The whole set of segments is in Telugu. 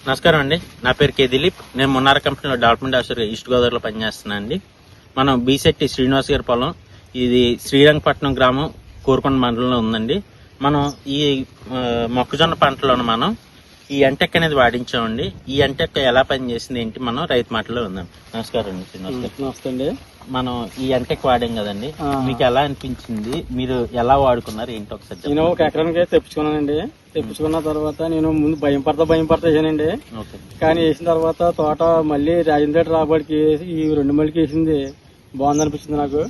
నమస్కారం అండి. నా పేరు కే దిలీప్. నేను మున్నార కంపెనీలో డెవలప్మెంట్ ఆఫీసర్ ఈస్ట్ గోదావరిలో పనిచేస్తున్నాను అండి. మనం బీశెట్టి శ్రీనివాస్ గారి పొలం, ఇది శ్రీరంగపట్నం గ్రామం, కోరుకొండ మండలంలో ఉందండి. మనం ఈ మొక్కజొన్న పంటలోను మనం ఈ ఎంటెక్ అనేది వాడించామండి. ఈ ఎంటెక్ ఎలా పనిచేసింది ఏంటి మనం రైతు మాటలో ఉందాం. నమస్కారం అండి శ్రీనివాస్ గారు. నమస్తే అండి. మనం ఈ ఎంటెక్ వాడాం కదండి, మీకు ఎలా అనిపించింది, మీరు ఎలా వాడుకున్నారు ఏంటి ఒకసారి నేను ఒక ఎకరానికి తెప్పించుకున్నానండి. తెప్పించుకున్న తర్వాత నేను ముందు భయం పడతా వేసానండి. కానీ వేసిన తర్వాత తోట మళ్ళీ రాజేంద్ర రాబడికి ఈ 2 మళ్ళీకి వేసింది బాగుందనిపించింది నాకు.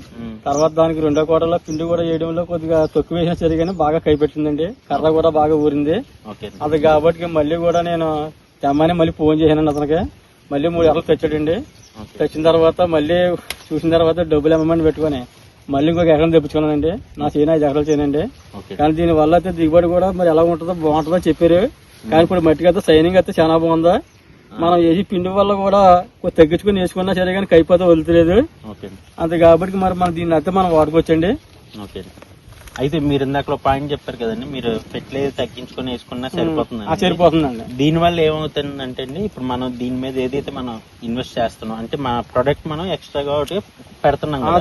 తర్వాత దానికి 2వ కోటలో పిండి కూడా వేయడంలో కొద్దిగా తక్కువ వేసిన సరిగానే బాగా కైపెట్టిందండి. కర్ర కూడా బాగా ఊరింది. అది కాబట్టి మళ్ళీ కూడా నేను తెమ్మని మళ్ళీ ఫోన్ చేశానండి అతనికి. మళ్ళీ 3 ఎకరాలు తెచ్చాడండి. తెచ్చిన తర్వాత మళ్ళీ చూసిన తర్వాత డబ్బులు ఇవ్వమని పెట్టుకుని మళ్ళీ ఇంకొక ఎకరం తెప్పించుకున్నానండి. నా చేను 5 ఎకరాలు చేయనండి. కానీ దీని వల్ల అయితే దిగుబడి కూడా మరి ఎలా ఉంటుందో బాగుంటుందో చెప్పారు. కానీ ఇప్పుడు మట్టికి అయితే సైనింగ్ అయితే చాలా బాగుందా. మనం వేసి పిండి వల్ల కూడా తగ్గించుకుని వేసుకున్నా సరే కానీ కైపోతే వదులుతలేదు. అంతే కాబట్టి మరి మనం దీన్ని అయితే మనం వాడుకోవచ్చండి. అయితే మీరు ఇందాక పాయింట్ చెప్పారు కదండి, మీరు ఫెర్టిలైజర్ తగ్గించుకుని వేసుకున్నా సరిపోతుందండి. దీని వల్ల ఏమవుతుందంటే అండి, ఇప్పుడు మనం దీని మీద ఏదైతే మనం ఇన్వెస్ట్ చేస్తున్నాం అంటే మన ప్రొడక్ట్ మనం ఎక్స్ట్రాగా ఒకటి పెడుతున్నాం కదా,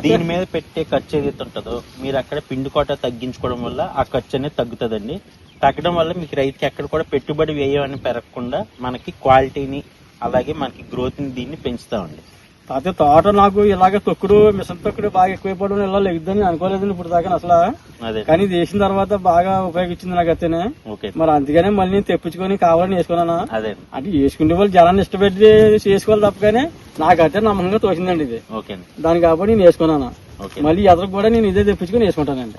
దీని మీద పెట్టే ఖర్చు ఏదైతే ఉంటుందో మీరు అక్కడ పిండి కోట తగ్గించుకోవడం వల్ల ఆ ఖర్చు అనేది తగ్గుతుందండి. తగ్గడం వల్ల మీకు రైతుకి ఎక్కడ కూడా పెట్టుబడి వ్యయం పెరగకుండా మనకి క్వాలిటీని అలాగే మనకి గ్రోత్ ని దీన్ని పెంచుతామండి. అయితే తోట నాకు ఇలాగే తొక్కుడు మిషన్ తొక్కుడు బాగా ఎక్కువైపోవడం ఇలా లెగ్గుదని అనుకోలేదండి ఇప్పుడు దాకా అసలు. కానీ ఇది వేసిన తర్వాత బాగా ఉపయోగించింది నాకు అయితేనే. మరి అందుకనే మళ్ళీ నేను తెప్పించుకొని కావాలని వేసుకున్నాను. అంటే వేసుకునే వాళ్ళు జనాన్ని ఇష్టపెట్టి చేసుకోవాలి తప్పగానే నాకైతే నమ్మకంగా తోసిందండి ఇది. దాని కాబట్టి నేను వేసుకున్నాను. మళ్ళీ ఎదరికి కూడా నేను ఇదే తెప్పించుకొని వేసుకుంటానండి.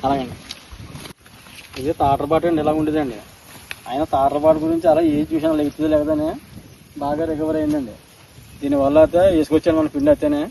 అలాగండి. ఇది తాటరపాటు అండి, ఇలా ఉండేదండి. ఆయన తాటరపాటు గురించి అలా ఏ చూసాను లెగుతుందో లేదని బాగా రికవర్ అయిందండి. దీనివల్ల అయితే వేసుకొచ్చాను మన పిండి అయితేనే.